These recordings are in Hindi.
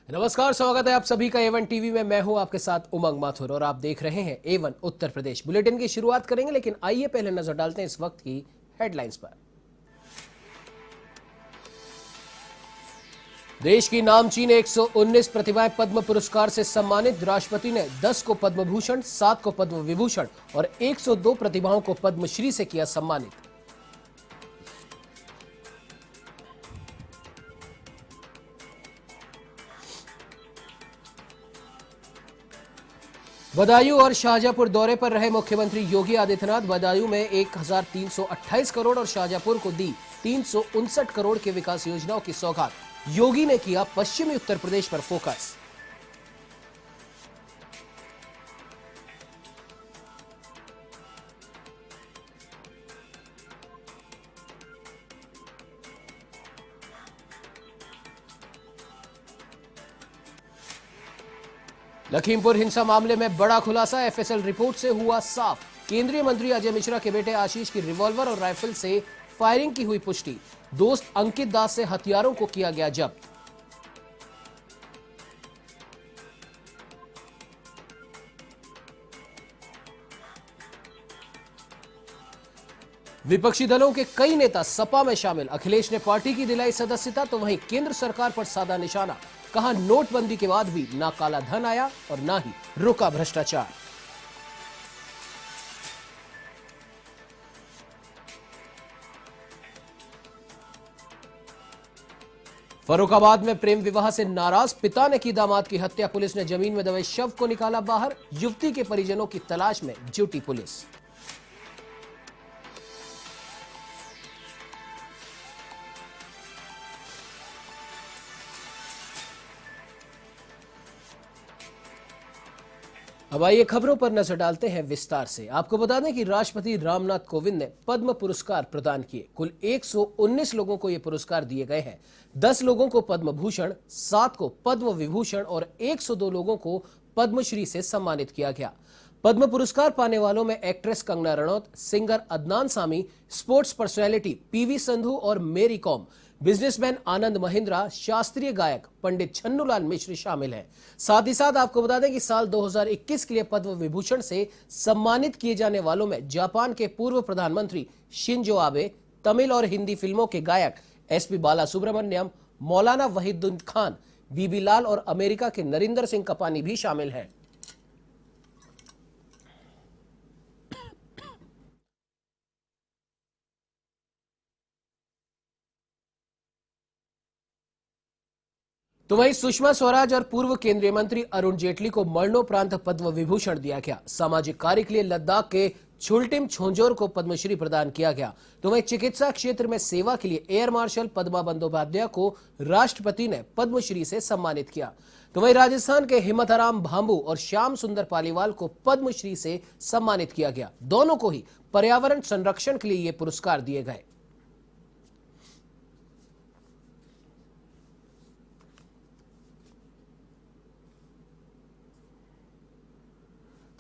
नमस्कार, स्वागत है आप सभी का A1 टीवी में। मैं हूं आपके साथ उमंग माथुर और आप देख रहे हैं A1 उत्तर प्रदेश। बुलेटिन की शुरुआत करेंगे, लेकिन आइए पहले नजर डालते हैं इस वक्त की हेडलाइंस पर। देश की नामचीन 119 प्रतिभाएं पद्म पुरस्कार से सम्मानित। राष्ट्रपति ने 10 को पद्म भूषण, 7 को पद्म विभूषण और 102 प्रतिभाओं को पद्मश्री से किया सम्मानित। बदायूं और शाहजहांपुर दौरे पर रहे मुख्यमंत्री योगी आदित्यनाथ। बदायूं में 1328 करोड़ और शाहजहांपुर को दी 359 करोड़ के विकास योजनाओं की सौगात। योगी ने किया पश्चिमी उत्तर प्रदेश पर फोकस। लखीमपुर हिंसा मामले में बड़ा खुलासा। एफएसएल रिपोर्ट से हुआ साफ। केंद्रीय मंत्री अजय मिश्रा के बेटे आशीष की रिवॉल्वर और राइफल से फायरिंग की हुई पुष्टि। दोस्त अंकित दास से हथियारों को किया गया जब्त। विपक्षी दलों के कई नेता सपा में शामिल। अखिलेश ने पार्टी की दिलाई सदस्यता, तो वहीं केंद्र सरकार पर साधा निशाना। कहा, नोटबंदी के बाद भी ना काला धन आया और ना ही रुका भ्रष्टाचार। फर्रुखाबाद में प्रेम विवाह से नाराज पिता ने की दामाद की हत्या। पुलिस ने जमीन में दबे शव को निकाला बाहर। युवती के परिजनों की तलाश में जुटी पुलिस। अब आइए खबरों पर नजर डालते हैं विस्तार से। आपको बता दें कि राष्ट्रपति रामनाथ कोविंद ने पद्म पुरस्कार प्रदान किए। कुल 119 लोगों को ये पुरस्कार दिए गए हैं। 10 लोगों को पद्म भूषण, 7 को पद्म विभूषण और 102 लोगों को पद्मश्री से सम्मानित किया गया। पद्म पुरस्कार पाने वालों में actress Kangana Ranaut, singer Adnan Sami, sports personality PV Sandhu और मेरी कॉम, बिजनेसमैन आनंद महिंद्रा, शास्त्रीय गायक पंडित छन्नूलाल मिश्र शामिल हैं। साथ ही साथ आपको बता दें कि साल 2021 के लिए पद्म विभूषण से सम्मानित किए जाने वालों में जापान के पूर्व प्रधानमंत्री शिंजो आबे, तमिल और हिंदी फिल्मों के गायक एसपी बालासुब्रमण्यम, मौलाना वहीदुद्दीन खान, बीबी लाल और अमेरिका के नरिंदर सिंह कपानी भी शामिल हैं। तो वहीं सुषमा स्वराज और पूर्व केंद्रीय मंत्री अरुण जेटली को मरणोपरांत पद्म विभूषण दिया गया। सामाजिक कार्य के लिए लद्दाख के छुलटिम छोंजोर को पद्मश्री प्रदान किया गया। तो वहीं चिकित्सा क्षेत्र में सेवा के लिए एयर मार्शल पद्मा बंदोपाध्याय को राष्ट्रपति ने पद्मश्री से सम्मानित किया। तो वहीं राजस्थान के हिम्मतराम भांबू और श्याम सुंदर पालीवाल को पद्मश्री से सम्मानित किया गया। दोनों को ही पर्यावरण संरक्षण के लिए ये पुरस्कार दिए गए।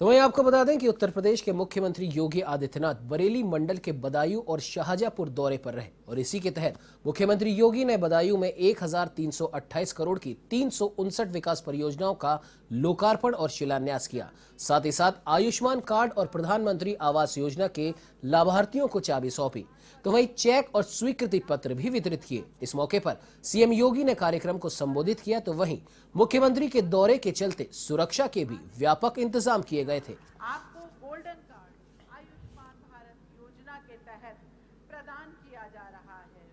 तो वहीं आपको बता दें कि उत्तर प्रदेश के मुख्यमंत्री योगी आदित्यनाथ बरेली मंडल के बदायूं और शाहजहांपुर दौरे पर रहे और इसी के तहत मुख्यमंत्री योगी ने बदायूं में 1328 करोड़ की 359 विकास परियोजनाओं का लोकार्पण और शिलान्यास किया। साथ ही साथ आयुष्मान कार्ड और प्रधानमंत्री आवास योजना के लाभार्थियों को चाबी सौंपी। तो वहीं चेक और स्वीकृति पत्र भी वितरित किए। इस मौके पर सीएम योगी ने कार्यक्रम को संबोधित किया। तो वहीं मुख्यमंत्री के दौरे के चलते सुरक्षा के भी व्यापक इंतजाम किए गए थे। आपको गोल्डन कार्ड आयुष्मान भारत योजना के तहत प्रदान किया जा रहा है।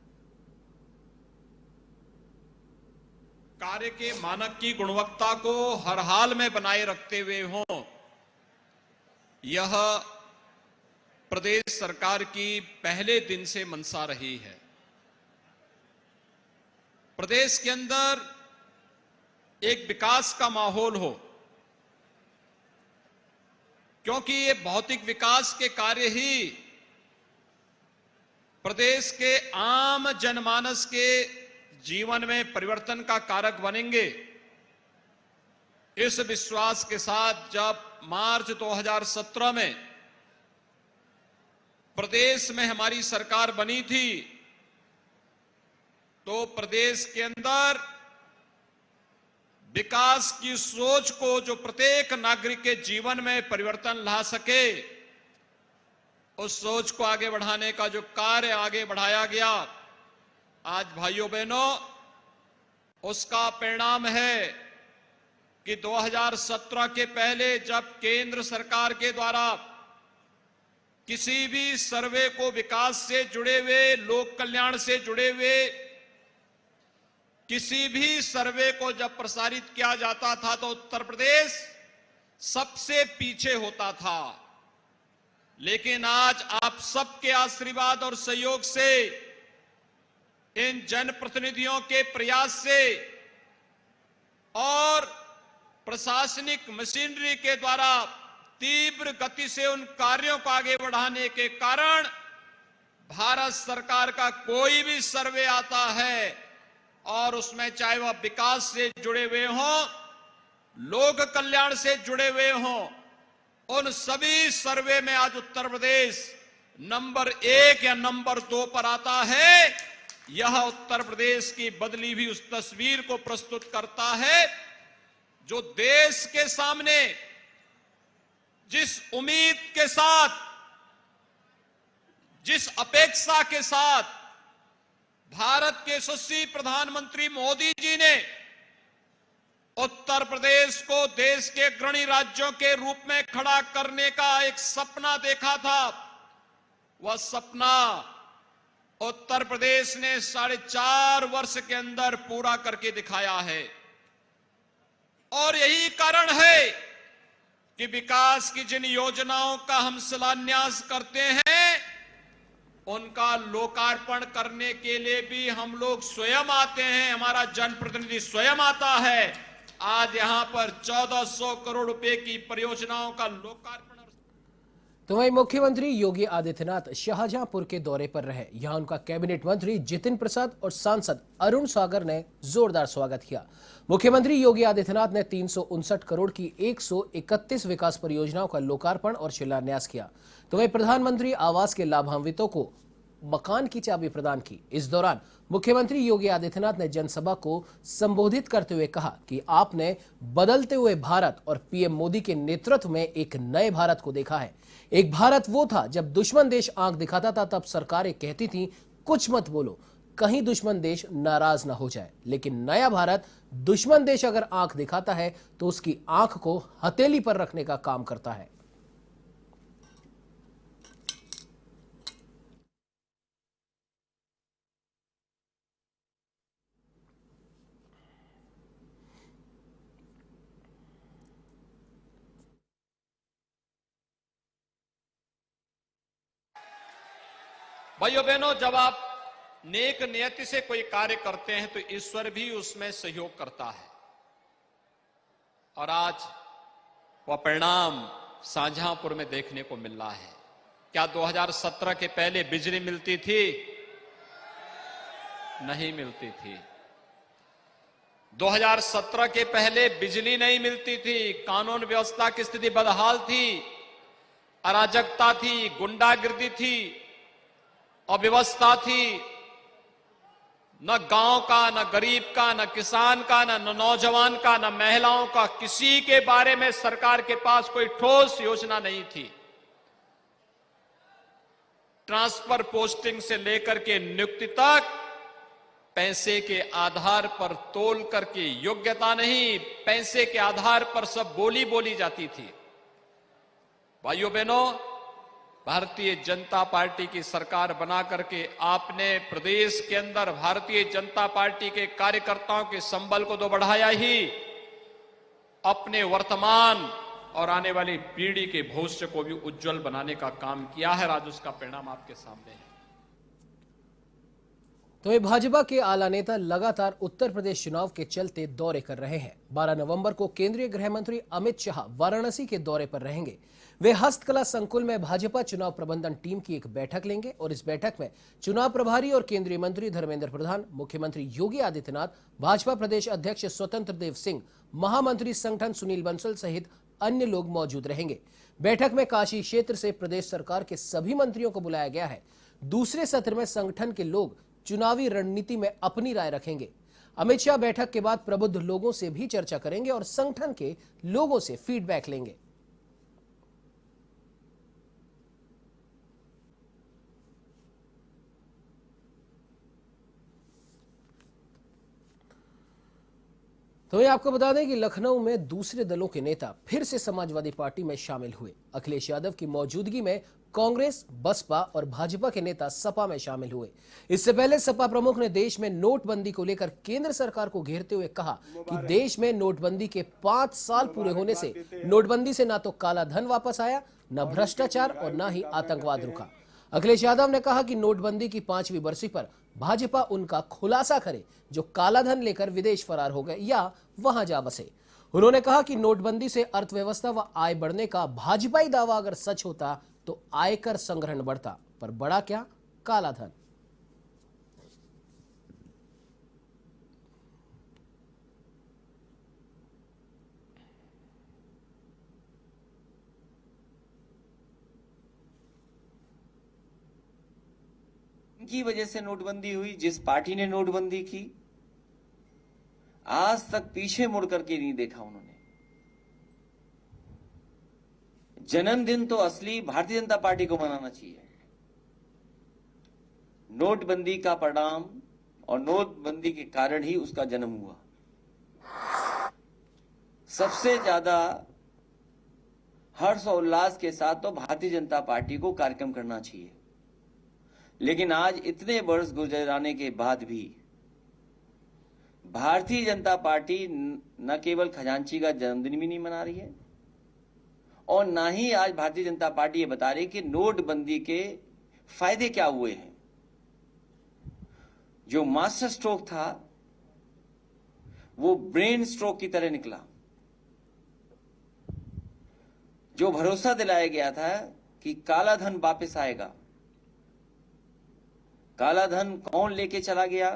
कार्य के मानक की गुणवत्ता को हर हाल में बनाए रखते हुए हो, यह प्रदेश सरकार की पहले दिन से मंशा रही है। प्रदेश के अंदर एक विकास का माहौल हो, क्योंकि ये भौतिक विकास के कार्य ही प्रदेश के आम जनमानस के जीवन में परिवर्तन का कारक बनेंगे। इस विश्वास के साथ जब मार्च 2017 में प्रदेश में हमारी सरकार बनी थी, तो प्रदेश के अंदर विकास की सोच को जो प्रत्येक नागरिक के जीवन में परिवर्तन ला सके, उस सोच को आगे बढ़ाने का जो कार्य आगे बढ़ाया गया, आज भाइयों बहनों, उसका परिणाम है कि 2017 के पहले जब केंद्र सरकार के द्वारा किसी भी सर्वे को विकास से जुड़े हुए, लोक कल्याण से जुड़े हुए किसी भी सर्वे को जब प्रसारित किया जाता था तो उत्तर प्रदेश सबसे पीछे होता था। लेकिन आज आप सबके आशीर्वाद और सहयोग से, इन जनप्रतिनिधियों के प्रयास से और प्रशासनिक मशीनरी के द्वारा तीव्र गति से उन कार्यों को आगे बढ़ाने के कारण भारत सरकार का कोई भी सर्वे आता है और उसमें चाहे वह विकास से जुड़े हुए हों, लोक कल्याण से जुड़े हुए हों, उन सभी सर्वे में आज उत्तर प्रदेश नंबर 1 या नंबर 2 पर आता है। यह उत्तर प्रदेश की बदली हुई उस तस्वीर को प्रस्तुत करता है जो देश के सामने जिस उम्मीद के साथ, जिस अपेक्षा के साथ भारत के यशस्वी प्रधानमंत्री मोदी जी ने उत्तर प्रदेश को देश के अग्रणी राज्यों के रूप में खड़ा करने का एक सपना देखा था, वह सपना उत्तर प्रदेश ने 4.5 वर्ष के अंदर पूरा करके दिखाया है। और यही कारण है कि विकास की जिन योजनाओं का हम शिलान्यास करते हैं, उनका लोकार्पण करने के लिए भी हम लोग स्वयं आते हैं, हमारा जनप्रतिनिधि स्वयं आता है। आज यहां पर 1400 करोड़ रुपए की परियोजनाओं का लोकार्पण। तो वहीं मुख्यमंत्री योगी आदित्यनाथ शाहजहांपुर के दौरे पर रहे। यहां उनका कैबिनेट मंत्री जितिन प्रसाद और सांसद अरुण सागर ने जोरदार स्वागत किया। मुख्यमंत्री योगी आदित्यनाथ ने 359 करोड़ की 131 विकास परियोजनाओं का लोकार्पण और शिलान्यास किया। तो वहीं प्रधानमंत्री आवास के लाभान्वितों को मकान की चाबी प्रदान की। इस दौरान मुख्यमंत्री योगी आदित्यनाथ ने जनसभा को संबोधित करते हुए कहा कि आपने बदलते हुए भारत और पीएम मोदी के नेतृत्व में एक नए भारत को देखा है। एक भारत वो था जब दुश्मन देश आंख दिखाता था, तब सरकारें कहती थीं कुछ मत बोलो, कहीं दुश्मन देश नाराज ना हो जाए। लेकिन नया भारत दुश्मन देश अगर आंख दिखाता है तो उसकी आंख को हथेली पर रखने का काम करता है। भाइयों बहनों, जब आप नेक नियति से कोई कार्य करते हैं तो ईश्वर भी उसमें सहयोग करता है। और आज वह परिणाम शाहजहांपुर में देखने को मिल रहा है। क्या 2017 के पहले बिजली मिलती थी? नहीं मिलती थी। 2017 के पहले बिजली नहीं मिलती थी, कानून व्यवस्था की स्थिति बदहाल थी, अराजकता थी, गुंडागिर्दी थी, अव्यवस्था थी। न गांव का, न गरीब का, न किसान का, न नौजवान का, न महिलाओं का, किसी के बारे में सरकार के पास कोई ठोस योजना नहीं थी। ट्रांसफर पोस्टिंग से लेकर के नियुक्ति तक पैसे के आधार पर तोल करके, योग्यता नहीं, पैसे के आधार पर सब बोली जाती थी। भाइयों बहनों, भारतीय जनता पार्टी की सरकार बना करके आपने प्रदेश के अंदर भारतीय जनता पार्टी के कार्यकर्ताओं के संबल को तो बढ़ाया ही, अपने वर्तमान और आने वाली पीढ़ी के भविष्य को भी उज्जवल बनाने का काम किया है। आज उसका परिणाम आपके सामने है। तो ये भाजपा के आला नेता लगातार उत्तर प्रदेश चुनाव के चलते दौरे कर रहे हैं। 12 नवंबर को केंद्रीय गृह मंत्री अमित शाह वाराणसी के दौरे पर रहेंगे। वे हस्तकला संकुल में भाजपा चुनाव प्रबंधन टीम की एक बैठक लेंगे और इस बैठक में चुनाव प्रभारी और केंद्रीय मंत्री धर्मेंद्र प्रधान, मुख्यमंत्री योगी आदित्यनाथ, भाजपा प्रदेश अध्यक्ष स्वतंत्र देव सिंह, महामंत्री संगठन सुनील बंसल सहित अन्य लोग मौजूद रहेंगे। बैठक में काशी क्षेत्र से प्रदेश सरकार के सभी मंत्रियों को बुलाया गया है। दूसरे सत्र में संगठन के लोग चुनावी रणनीति में अपनी राय रखेंगे। अमित शाह बैठक के बाद प्रबुद्ध लोगों से भी चर्चा करेंगे और संगठन के लोगों से फीडबैक लेंगे। तो मैं आपको बता दें कि लखनऊ में दूसरे दलों के नेता फिर से समाजवादी पार्टी में शामिल हुए। अखिलेश यादव की मौजूदगी में कांग्रेस, बसपा और भाजपा के नेता सपा में शामिल हुए। इससे पहले सपा प्रमुख ने देश में नोटबंदी को लेकर केंद्र सरकार को घेरते हुए कहा कि देश में नोटबंदी के 5 साल पूरे होने से नोटबंदी से ना तो काला धन वापस आया, न भ्रष्टाचार और न ही आतंकवाद रुका। अखिलेश यादव ने कहा कि नोटबंदी की 5वीं बरसी पर भाजपा उनका खुलासा करे जो काला धन लेकर विदेश फरार हो गए या वहां जा बसे। उन्होंने कहा कि नोटबंदी से अर्थव्यवस्था व आय बढ़ने का भाजपाई दावा अगर सच होता तो आयकर संग्रहण बढ़ता, पर बड़ा क्या, काला धन। की वजह से नोटबंदी हुई। जिस पार्टी ने नोटबंदी की आज तक पीछे मुड़ करके नहीं देखा उन्होंने। जन्मदिन तो असली भारतीय जनता पार्टी को मनाना चाहिए। नोटबंदी का परिणाम और नोटबंदी के कारण ही उसका जन्म हुआ। सबसे ज्यादा हर्ष और उल्लास के साथ तो भारतीय जनता पार्टी को कार्यक्रम करना चाहिए, लेकिन आज इतने वर्ष गुजराने के बाद भी भारतीय जनता पार्टी न केवल खजांची का जन्मदिन भी नहीं मना रही है और ना ही आज भारतीय जनता पार्टी ये बता रही कि नोटबंदी के फायदे क्या हुए हैं। जो मास्टर स्ट्रोक था वो ब्रेन स्ट्रोक की तरह निकला। जो भरोसा दिलाया गया था कि काला धन वापस आएगा, काला धन कौन लेके चला गया,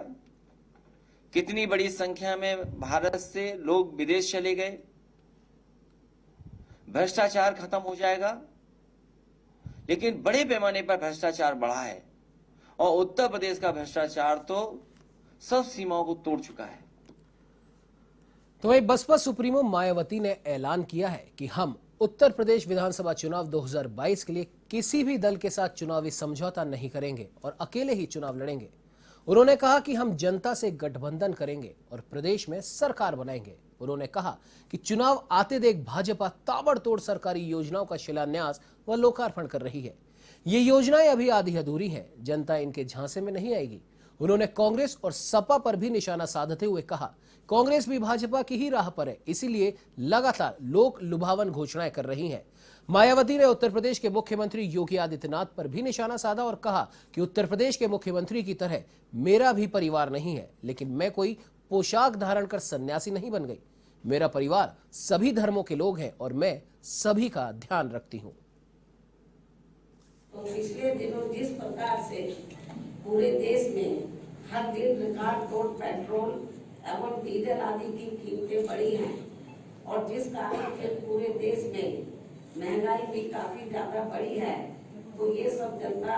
कितनी बड़ी संख्या में भारत से लोग विदेश चले गए, भ्रष्टाचार खत्म हो जाएगा, लेकिन बड़े पैमाने पर भ्रष्टाचार बढ़ा है और उत्तर प्रदेश का भ्रष्टाचार तो सब सीमाओं को तोड़ चुका है। तो वही बसपा सुप्रीमो मायावती ने ऐलान किया है कि हम उत्तर प्रदेश विधानसभा चुनाव 2022 के लिए किसी भी दल के साथ चुनावी समझौता नहीं करेंगे और अकेले ही चुनाव लड़ेंगे। उन्होंने कहा कि हम जनता से गठबंधन करेंगे और प्रदेश में सरकार बनाएंगे। उन्होंने कहा कि चुनाव आते देख भाजपा ताबड़तोड़ सरकारी योजनाओं का शिलान्यास व लोकार्पण कर रही है। ये योजनाएं अभी आधी अधूरी हैं, जनता इनके झांसे में नहीं आएगी। उन्होंने कांग्रेस और सपा पर भी निशाना साधते हुए कहा कांग्रेस भी भाजपा की ही राह पर है, इसीलिए लगातार लोक लुभावन घोषणाएं कर रही हैं। मायावती ने उत्तर प्रदेश के मुख्यमंत्री योगी आदित्यनाथ पर भी निशाना साधा और कहा कि उत्तर प्रदेश के मुख्यमंत्री की तरह मेरा भी परिवार नहीं है, लेकिन मैं कोई पोशाक धारण कर सन्यासी नहीं बन गई। मेरा परिवार सभी धर्मों के लोग हैं और मैं सभी का ध्यान रखती हूँ। तो पिछले दिनों जिस प्रकार से पूरे देश में हर दिन रिकॉर्ड तोड़ पेट्रोल एवं डीजल आदि की कीमतें बढ़ी हैं और जिस कारण फिर पूरे देश में महंगाई भी काफी ज्यादा बढ़ी है, तो ये सब जनता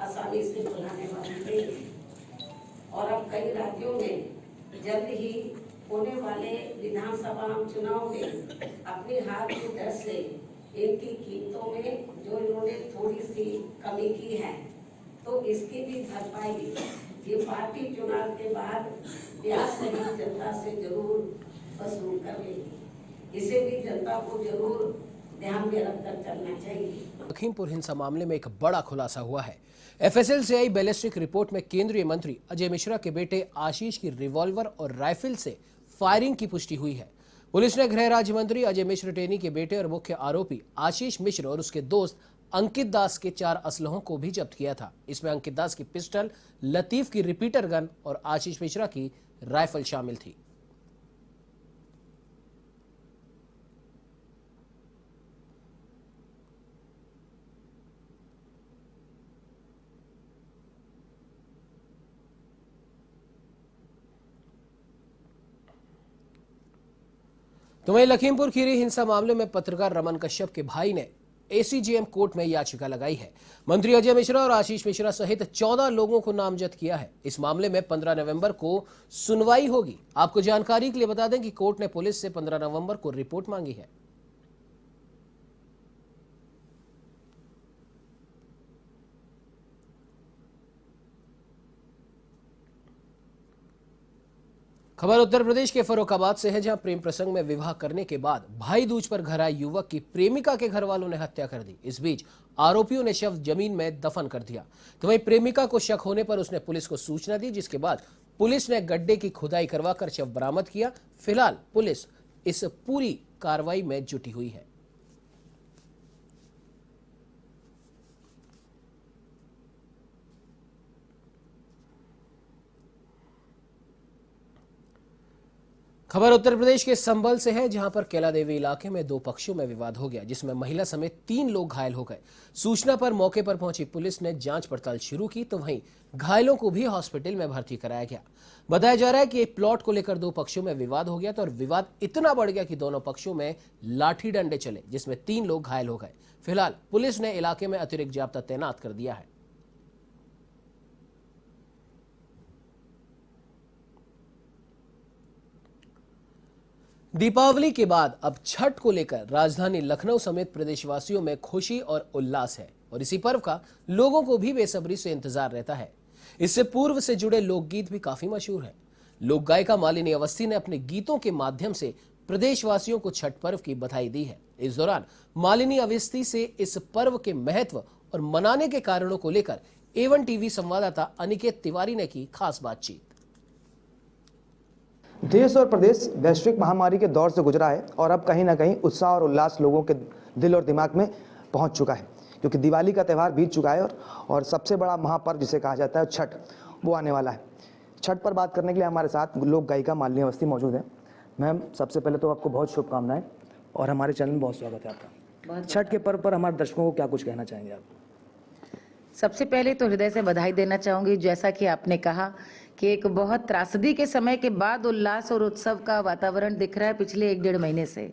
आसानी से भुलाने वाली नहीं है। और अब कई राज्यों में जल्द ही होने वाले विधानसभा चुनाव में अपनी हार की डर से इनकी कीमतों में जो इन्होंने थोड़ी सी कमी की है, तो इसकी भी भरपाई ये पार्टी चुनाव के बाद ब्याज सहित जनता से जरूर वसूल कर लेगी। इसे भी जनता को जरूर ध्यान में रखकर चलना चाहिए। लखीमपुर हिंसा मामले में एक बड़ा खुलासा हुआ है। एफएसएल से आई बैलिस्टिक रिपोर्ट में केंद्रीय मंत्री अजय मिश्रा के बेटे आशीष की रिवॉल्वर और राइफल से फायरिंग की पुष्टि हुई है। पुलिस ने गृह राज्य मंत्री अजय मिश्र टेनी के बेटे और मुख्य आरोपी आशीष मिश्र और उसके दोस्त अंकित दास के 4 असलहों को भी जब्त किया था। इसमें अंकित दास की पिस्टल, लतीफ की रिपीटर गन और आशीष मिश्रा की राइफल शामिल थी। तो वहीं लखीमपुर खीरी हिंसा मामले में पत्रकार रमन कश्यप के भाई ने एसीजेएम कोर्ट में याचिका लगाई है। मंत्री अजय मिश्रा और आशीष मिश्रा सहित 14 लोगों को नामजद किया है। इस मामले में 15 नवंबर को सुनवाई होगी। आपको जानकारी के लिए बता दें कि कोर्ट ने पुलिस से 15 नवंबर को रिपोर्ट मांगी है। खबर उत्तर प्रदेश के फर्रुखाबाद से है, जहां प्रेम प्रसंग में विवाह करने के बाद भाई दूज पर घर आए युवक की प्रेमिका के घर वालों ने हत्या कर दी। इस बीच आरोपियों ने शव जमीन में दफन कर दिया। तो वहीं प्रेमिका को शक होने पर उसने पुलिस को सूचना दी, जिसके बाद पुलिस ने गड्ढे की खुदाई करवाकर शव बरामद किया। फिलहाल पुलिस इस पूरी कार्रवाई में जुटी हुई है। खबर उत्तर प्रदेश के संभल से है, जहां पर कैला देवी इलाके में 2 पक्षों में विवाद हो गया, जिसमें महिला समेत 3 लोग घायल हो गए। सूचना पर मौके पर पहुंची पुलिस ने जांच पड़ताल शुरू की, तो वहीं घायलों को भी हॉस्पिटल में भर्ती कराया गया। बताया जा रहा है कि एक प्लॉट को लेकर 2 पक्षों में विवाद हो गया था और विवाद इतना बढ़ गया कि दोनों पक्षों में लाठी डंडे चले, जिसमें 3 लोग घायल हो गए। फिलहाल पुलिस ने इलाके में अतिरिक्त जाब्ता तैनात कर दिया है। दीपावली के बाद अब छठ को लेकर राजधानी लखनऊ समेत प्रदेशवासियों में खुशी और उल्लास है और इसी पर्व का लोगों को भी बेसब्री से इंतजार रहता है। इससे पूर्व से जुड़े लोकगीत भी काफी मशहूर हैं। लोक गायिका मालिनी अवस्थी ने अपने गीतों के माध्यम से प्रदेशवासियों को छठ पर्व की बधाई दी है। इस दौरान मालिनी अवस्थी से इस पर्व के महत्व और मनाने के कारणों को लेकर A1 टीवी संवाददाता अनिकेत तिवारी ने की खास बातचीत। देश और प्रदेश वैश्विक महामारी के दौर से गुजरा है और अब कहीं ना कहीं उत्साह और उल्लास लोगों के दिल और दिमाग में पहुंच चुका है, क्योंकि दिवाली का त्यौहार बीत चुका है और सबसे बड़ा महापर्व जिसे कहा जाता है छठ, वो आने वाला है। छठ पर बात करने के लिए हमारे साथ लोक गायिका मालिनी अवस्थी मौजूद है। मैम, सबसे पहले तो आपको बहुत शुभकामनाएं और हमारे चैनल में बहुत स्वागत है आपका। छठ के पर्व पर हमारे दर्शकों को क्या कुछ कहना चाहेंगे आप? सबसे पहले तो हृदय से बधाई देना चाहूंगी, जैसा कि आपने कहा कि एक बहुत त्रासदी के समय के बाद उल्लास और उत्सव का वातावरण दिख रहा है पिछले 1-1.5 महीने से,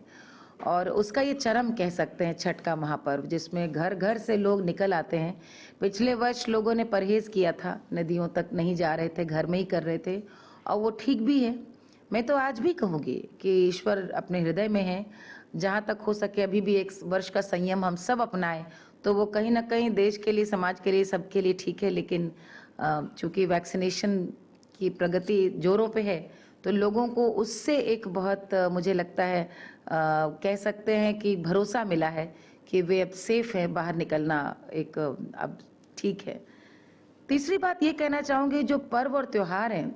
और उसका ये चरम कह सकते हैं छठ का महापर्व, जिसमें घर घर से लोग निकल आते हैं। पिछले वर्ष लोगों ने परहेज किया था, नदियों तक नहीं जा रहे थे, घर में ही कर रहे थे, और वो ठीक भी है। मैं तो आज भी कहूँगी कि ईश्वर अपने हृदय में है। जहाँ तक हो सके अभी भी 1 वर्ष का संयम हम सब अपनाएं तो वो कहीं ना कहीं देश के लिए, समाज के लिए, सबके लिए ठीक है। लेकिन चूंकि वैक्सीनेशन की प्रगति जोरों पे है तो लोगों को उससे एक बहुत मुझे लगता है कह सकते हैं कि भरोसा मिला है कि वे अब सेफ है, बाहर निकलना एक अब ठीक है। तीसरी बात ये कहना चाहूँगी, जो पर्व और त्योहार हैं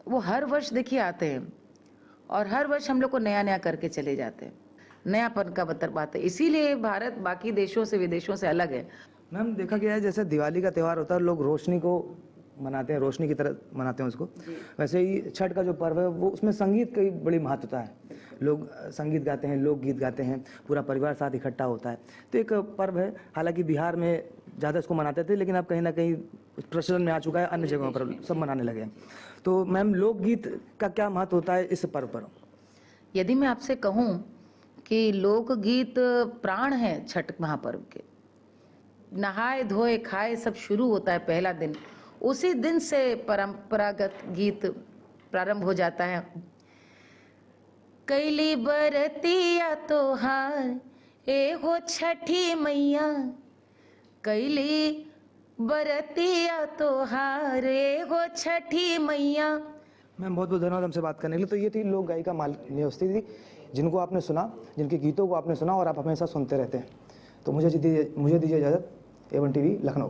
वो हर वर्ष देखिए आते हैं और हर वर्ष हम लोग को नया नया करके चले जाते हैं। नयापन का बात है, इसीलिए भारत बाकी देशों से, विदेशों से अलग है। मैम, देखा गया है जैसे दिवाली का त्यौहार होता है, लोग रोशनी को मनाते हैं, रोशनी की तरह मनाते हैं उसको, वैसे ही छठ का जो पर्व है वो उसमें संगीत की बड़ी महत्वता है। लोग संगीत गाते हैं, लोक गीत गाते हैं, पूरा परिवार साथ इकट्ठा होता है। तो एक पर्व है, हालांकि बिहार में ज़्यादा इसको मनाते थे, लेकिन अब कहीं ना कहीं प्रचलन में आ चुका है, अन्य जगहों पर सब मनाने लगे हैं। तो मैम, लोकगीत का क्या महत्व होता है इस पर्व पर? यदि मैं आपसे कहूँ कि लोकगीत प्राण है छठ महापर्व के, नहाए धोए खाए सब शुरू होता है पहला दिन, उसी दिन से परंपरागत गीत प्रारंभ हो जाता है। कैली बरतिया तोहार ए हो छठी मैया, कैली बरतिया तोहार ए हो छठी मैया। मैम, बहुत बहुत धन्यवाद हमसे बात करने के लिए। तो ये थी लोक गायिका मालिनी अवस्थी थी, जिनको आपने सुना, जिनके गीतों को आपने सुना और आप हमेशा सुनते रहते हैं। तो मुझे दीजिए इजाज़त। A1 TV Lucknow.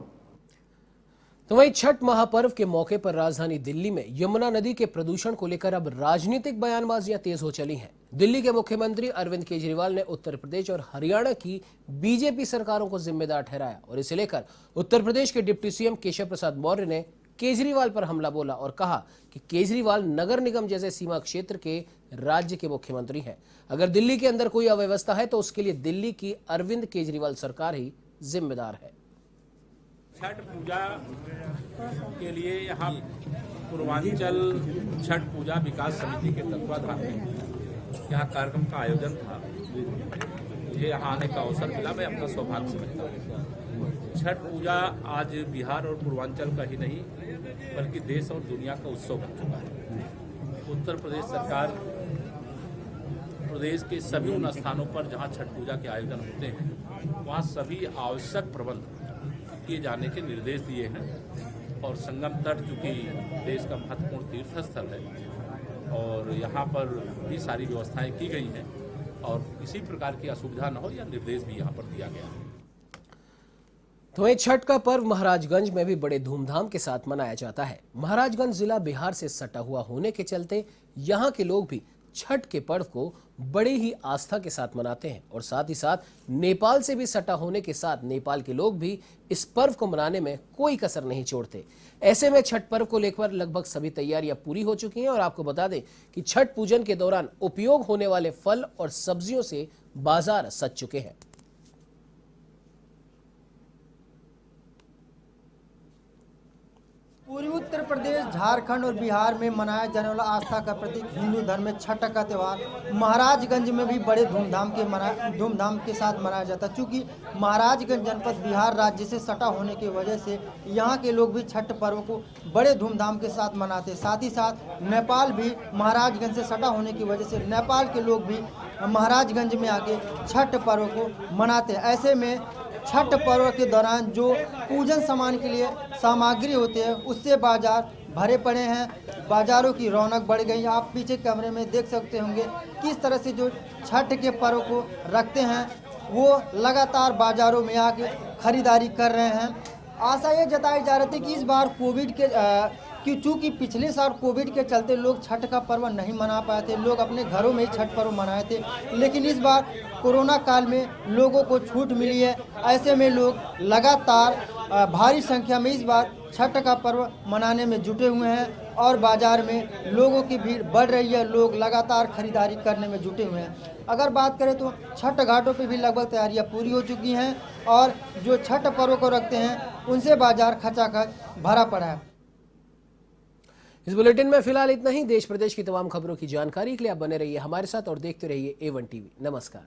तो वहीं छठ महापर्व के मौके पर राजधानी दिल्ली में यमुना नदी के प्रदूषण को लेकर अब राजनीतिक बयानबाजियां तेज हो चली हैं। दिल्ली के मुख्यमंत्री अरविंद केजरीवाल ने उत्तर प्रदेश और हरियाणा की बीजेपी सरकारों को जिम्मेदार ठहराया और इसे लेकर उत्तर प्रदेश के डिप्टी सीएम केशव प्रसाद मौर्य ने केजरीवाल पर हमला बोला और कहा कि केजरीवाल नगर निगम जैसे सीमा क्षेत्र के राज्य के मुख्यमंत्री हैं। अगर दिल्ली के अंदर कोई अव्यवस्था है तो उसके लिए दिल्ली की अरविंद केजरीवाल सरकार ही जिम्मेदार है। छठ पूजा के लिए यहाँ पूर्वांचल छठ पूजा विकास समिति के तत्वाधान में यहाँ कार्यक्रम का आयोजन था, मुझे यहाँ आने का अवसर मिला। मैं अपना सौभाग्य समझता हूँ। छठ पूजा आज बिहार और पूर्वांचल का ही नहीं बल्कि देश और दुनिया का उत्सव बन चुका है। उत्तर प्रदेश सरकार प्रदेश के सभी उन स्थानों पर जहाँ छठ पूजा के आयोजन होते हैं वहाँ सभी आवश्यक प्रबंध किए जाने के निर्देश दिए हैं। और संगम तट चूँकि देश का महत्वपूर्ण तीर्थ स्थल है और यहाँ पर भी सारी व्यवस्थाएं की गई हैं और किसी प्रकार की असुविधा न हो यह निर्देश भी यहाँ पर दिया गया है। तो वहीं छठ का पर्व महाराजगंज में भी बड़े धूमधाम के साथ मनाया जाता है। महाराजगंज जिला बिहार से सटा हुआ होने के चलते यहाँ के लोग भी छठ के पर्व को बड़े ही आस्था के साथ मनाते हैं और साथ ही साथ नेपाल से भी सटा होने के साथ नेपाल के लोग भी इस पर्व को मनाने में कोई कसर नहीं छोड़ते। ऐसे में छठ पर्व को लेकर लगभग सभी तैयारियां पूरी हो चुकी हैं और आपको बता दें कि छठ पूजन के दौरान उपयोग होने वाले फल और सब्जियों से बाजार सज चुके हैं। पूर्वी उत्तर प्रदेश, झारखंड और बिहार में मनाया जाने वाला आस्था का प्रतीक हिंदू धर्म में छठ का त्यौहार महाराजगंज में भी बड़े धूमधाम के साथ मनाया जाता है। चूँकि महाराजगंज जनपद बिहार राज्य से सटा होने की वजह से यहाँ के लोग भी छठ पर्व को बड़े धूमधाम के साथ मनाते हैं। साथ ही साथ नेपाल भी महाराजगंज से सटा होने की वजह से नेपाल के लोग भी महाराजगंज में आके छठ पर्व को मनाते हैं। ऐसे में छठ पर्व के दौरान जो पूजन सामान के लिए सामग्री होते हैं उससे बाजार भरे पड़े हैं। बाजारों की रौनक बढ़ गई। आप पीछे कैमरे में देख सकते होंगे किस तरह से जो छठ के पर्व को रखते हैं वो लगातार बाजारों में आके खरीदारी कर रहे हैं। आशा ये जताई जा रही थी कि इस बार कोविड के चूँकि पिछले साल कोविड के चलते लोग छठ का पर्व नहीं मना पाए थे, लोग अपने घरों में ही छठ पर्व मनाए थे, लेकिन इस बार कोरोना काल में लोगों को छूट मिली है। ऐसे में लोग लगातार भारी संख्या में इस बार छठ का पर्व मनाने में जुटे हुए हैं और बाजार में लोगों की भीड़ बढ़ रही है। लोग लगातार खरीदारी करने में जुटे हुए हैं। अगर बात करें तो छठ घाटों पे भी लगभग तैयारियां पूरी हो चुकी हैं और जो छठ पर्व को रखते हैं उनसे बाजार खचाखच भरा पड़ा है। इस बुलेटिन में फिलहाल इतना ही। देश प्रदेश की तमाम खबरों की जानकारी के लिए आप बने रहिए हमारे साथ और देखते रहिए A1 टीवी। नमस्कार।